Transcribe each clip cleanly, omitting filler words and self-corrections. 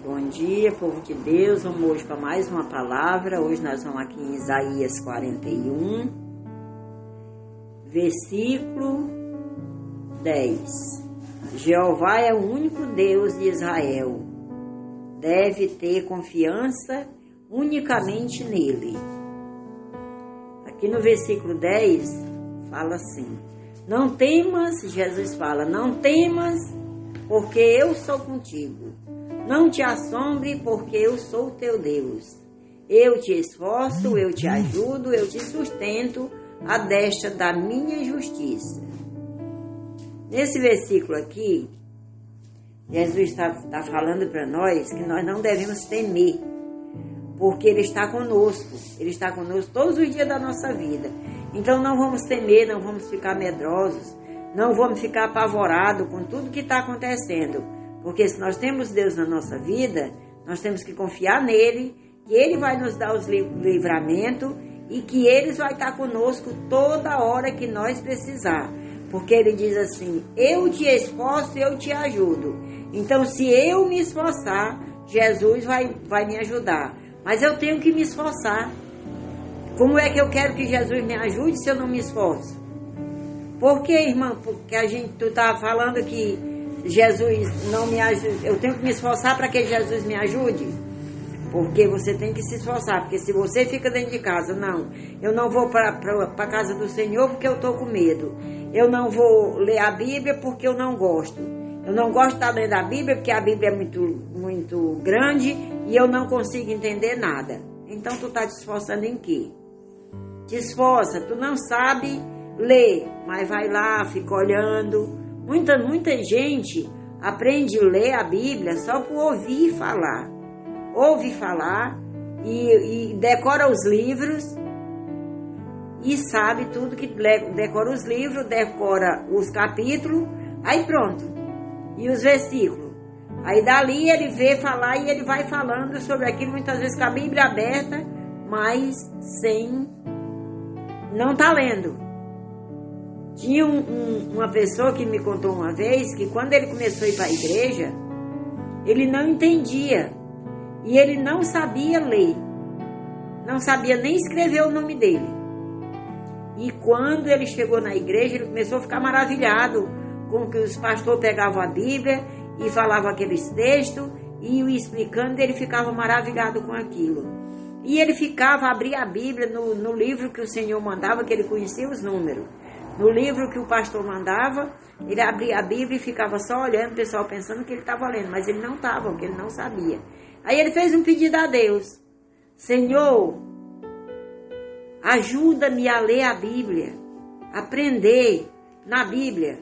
Bom dia, povo de Deus. Vamos hoje para mais uma palavra. Hoje nós vamos aqui em Isaías 41, versículo 10. Jeová é o único Deus de Israel. Deve ter confiança unicamente nele. Aqui no versículo 10 fala assim: não temas, Jesus fala, não temas, porque eu sou contigo. Não te assombre, porque eu sou teu Deus. Eu te esforço, eu te ajudo, eu te sustento à destra da minha justiça. Nesse versículo aqui, Jesus está falando para nós que nós não devemos temer, porque Ele está conosco. Ele está conosco todos os dias da nossa vida. Então não vamos temer, não vamos ficar medrosos, não vamos ficar apavorados com tudo que está acontecendo. Porque se nós temos Deus na nossa vida, nós temos que confiar nele, que Ele vai nos dar os livramentos e que Ele vai estar conosco toda hora que nós precisar. Porque Ele diz assim: eu te esforço, eu te ajudo. Então, se eu me esforçar, Jesus vai me ajudar. Mas eu tenho que me esforçar. Como é que eu quero que Jesus me ajude se eu não me esforço? Por que, irmã? Porque tu está falando que Jesus não me ajuda. Eu tenho que me esforçar para que Jesus me ajude? Porque você tem que se esforçar. Porque se você fica dentro de casa, não, eu não vou para a casa do Senhor porque eu estou com medo. Eu não vou ler a Bíblia porque eu não gosto. Eu não gosto de estar lendo a Bíblia porque a Bíblia é muito grande e eu não consigo entender nada. Então tu está te esforçando em quê? Te esforça. Tu não sabe ler, mas vai lá, fica olhando. Muita gente aprende a ler a Bíblia só por ouvir falar. Ouve falar e decora os livros e sabe tudo que decora os livros, decora os capítulos, aí pronto. E os versículos. Aí dali ele vê falar e ele vai falando sobre aquilo, muitas vezes com a Bíblia aberta, mas não está lendo. Tinha uma pessoa que me contou uma vez que quando ele começou a ir para a igreja, ele não entendia e ele não sabia ler, não sabia nem escrever o nome dele. E quando ele chegou na igreja, ele começou a ficar maravilhado com que os pastores pegavam a Bíblia e falavam aqueles textos e iam explicando, ele ficava maravilhado com aquilo. E ele abria a Bíblia no livro que o Senhor mandava, que ele conhecia os números. No livro que o pastor mandava, ele abria a Bíblia e ficava só olhando, o pessoal pensando que ele estava lendo, mas ele não estava, porque ele não sabia. Aí ele fez um pedido a Deus: Senhor, ajuda-me a ler a Bíblia, aprender na Bíblia.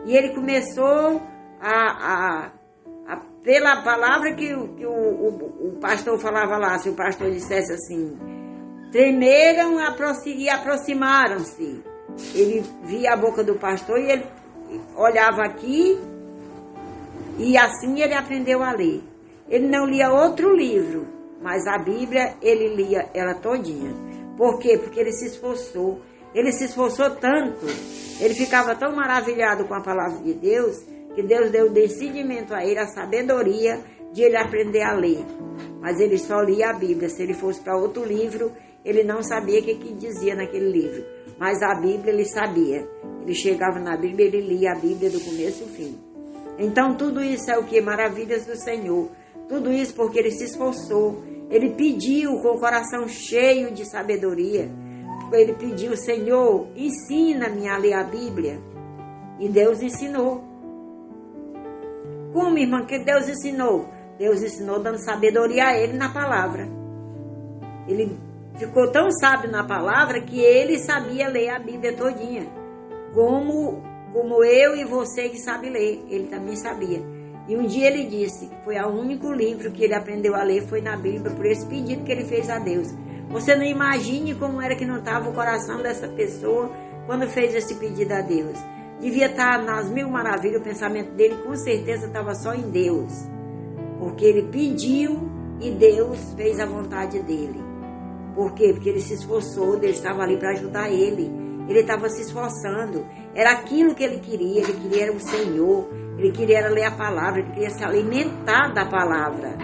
E ele começou pela palavra que o pastor falava lá, se o pastor dissesse assim, tremeram e aproximaram-se. Ele via a boca do pastor e ele olhava aqui e assim ele aprendeu a ler. Ele não lia outro livro, mas a Bíblia ele lia ela todinha. Por quê? Porque ele se esforçou. Ele se esforçou tanto, ele ficava tão maravilhado com a palavra de Deus, que Deus deu o decidimento a ele, a sabedoria de ele aprender a ler. Mas ele só lia a Bíblia. Se ele fosse para outro livro, ele não sabia o que dizia naquele livro. Mas a Bíblia ele sabia. Ele chegava na Bíblia, ele lia a Bíblia do começo ao fim. Então tudo isso é o que? Maravilhas do Senhor. Tudo isso porque ele se esforçou. Ele pediu com o coração cheio de sabedoria. Ele pediu: Senhor, ensina-me a ler a Bíblia. E Deus ensinou. Como, irmã, que Deus ensinou? Deus ensinou dando sabedoria a ele na palavra. Ele ficou tão sábio na palavra que ele sabia ler a Bíblia todinha. Como eu e você que sabe ler, ele também sabia. E um dia ele disse que foi o único livro que ele aprendeu a ler, foi na Bíblia, por esse pedido que ele fez a Deus. Você não imagine como era que não estava o coração dessa pessoa quando fez esse pedido a Deus. Devia estar nas mil maravilhas, o pensamento dele com certeza estava só em Deus. Porque ele pediu e Deus fez a vontade dele. Por quê? Porque ele se esforçou, Deus estava ali para ajudar ele. Ele estava se esforçando. Era aquilo que ele queria era o Senhor, ele queria ler a palavra, ele queria se alimentar da palavra.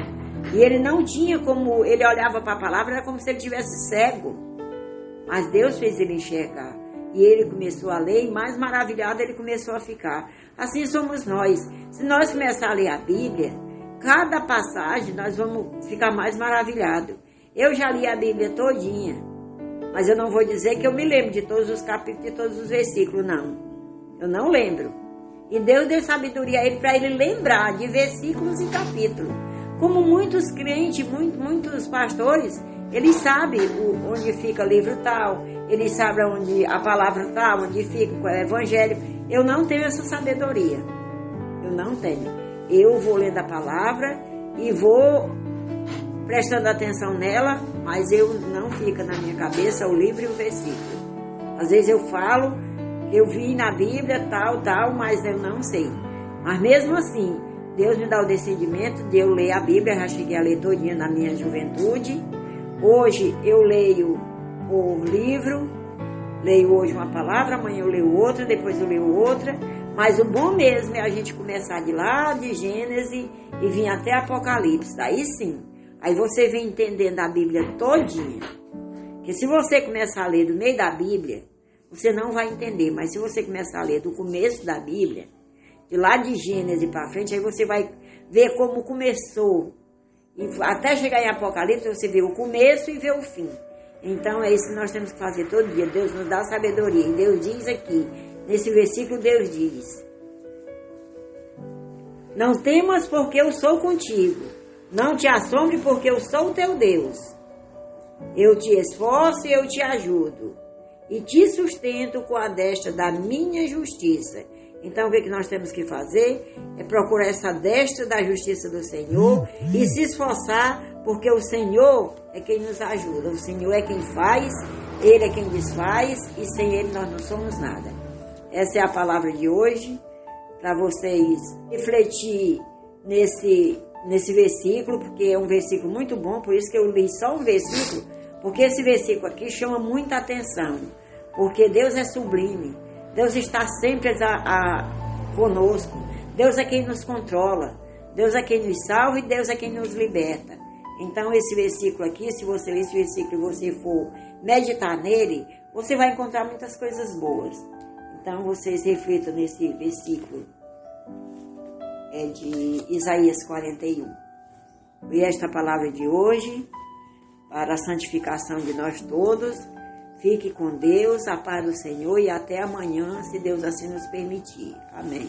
E ele não tinha como, ele olhava para a palavra, era como se ele tivesse cego. Mas Deus fez ele enxergar. E ele começou a ler, e mais maravilhado ele começou a ficar. Assim somos nós. Se nós começarmos a ler a Bíblia, cada passagem nós vamos ficar mais maravilhados. Eu já li a Bíblia todinha, mas eu não vou dizer que eu me lembro de todos os capítulos, de todos os versículos, não. Eu não lembro. E Deus deu sabedoria a ele para ele lembrar de versículos e capítulos. Como muitos crentes, muitos pastores, eles sabem onde fica o livro tal, eles sabem onde a palavra tal, onde fica o evangelho. Eu não tenho essa sabedoria. Eu não tenho. Eu vou lendo a palavra e vou prestando atenção nela, mas eu não fica na minha cabeça o livro e o versículo. Às vezes eu falo que eu vi na Bíblia tal, mas eu não sei. Mas mesmo assim, Deus me dá o decidimento de eu ler a Bíblia. Já cheguei a ler todinha na minha juventude. Hoje eu leio por livro, leio hoje uma palavra, amanhã eu leio outra, depois eu leio outra. Mas o bom mesmo é a gente começar de lá, de Gênesis, e vir até Apocalipse. Daí sim, aí você vem entendendo a Bíblia todinha. Porque se você começar a ler do meio da Bíblia, você não vai entender. Mas se você começar a ler do começo da Bíblia, de lá de Gênesis para frente, aí você vai ver como começou. E até chegar em Apocalipse, você vê o começo e vê o fim. Então é isso que nós temos que fazer todo dia. Deus nos dá sabedoria. E Deus diz aqui, nesse versículo, Deus diz: não temas, porque eu sou contigo. Não te assombre, porque eu sou o teu Deus. Eu te esforço e eu te ajudo. E te sustento com a destra da minha justiça. Então, o que nós temos que fazer é procurar essa destra da justiça do Senhor e se esforçar, porque o Senhor é quem nos ajuda. O Senhor é quem faz, Ele é quem desfaz, e sem Ele nós não somos nada. Essa é a palavra de hoje, para vocês refletir nesse versículo, porque é um versículo muito bom, por isso que eu li só um versículo, porque esse versículo aqui chama muita atenção, porque Deus é sublime. Deus está sempre conosco. Deus é quem nos controla. Deus é quem nos salva e Deus é quem nos liberta. Então, esse versículo aqui, se você ler esse versículo e você for meditar nele, você vai encontrar muitas coisas boas. Então, vocês reflitam nesse versículo. É de Isaías 41. E esta palavra de hoje, para a santificação de nós todos. Fique com Deus, a paz do Senhor, e até amanhã, se Deus assim nos permitir. Amém.